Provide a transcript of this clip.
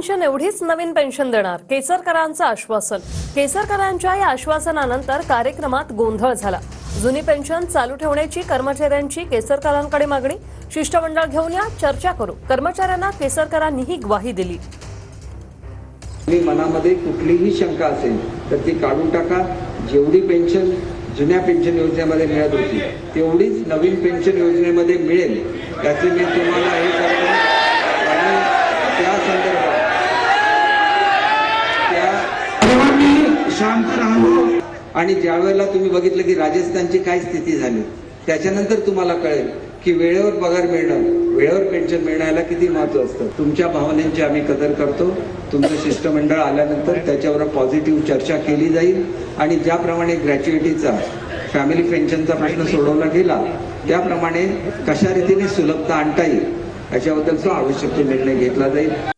Pension एवढीच नवीन pension देणार, केसरकरांचं आश्वासन. केसरकरांच्या या आश्वासनानंतर कार्यक्रमात गोंधळ झाला. जुनी पेन्शन चालू ठेवण्याची कर्मचाऱ्यांची केसरकरांकडे मागणी. शिष्टमंडळ घेऊन या, चर्चा करू. कर्मचाऱ्यांना केसरकरांनीही ग्वाही दिली. मनामध्ये कुठलीही शंका असेल तर ती काढून टाका. जेवढी पेन्शन जुन्या पेन्शन योजनेमध्ये मिळत होती तेवढीच नवीन पेन्शन योजनेमध्ये मिळेल, याचे मी तुम्हाला हे करतो. आणि त्या संदर्भात शांत राहू. आणि ज्या वेळेला तुम्ही बघितलं की राजस्थानची काय स्थिती झाली, त्याच्यानंतर तुम्हाला कळेल की वेळेवर पगार मिळणं, वेळेवर पेन्शन मिळणं याला किती महत्व असतं. तुमच्या भावनेची आम्ही कदर करतो. तुमचं शिष्टमंडळ आल्यानंतर त्याच्यावर पॉझिटिव्ह चर्चा केली जाईल आणि ज्याप्रमाणे ग्रॅच्युइटीचा, फॅमिली पेन्शनचा प्रश्न सोडवला गेला त्याप्रमाणे कशा रीतीने सुलभता आणता येईल याच्याबद्दलचा आवश्यक निर्णय घेतला जाईल.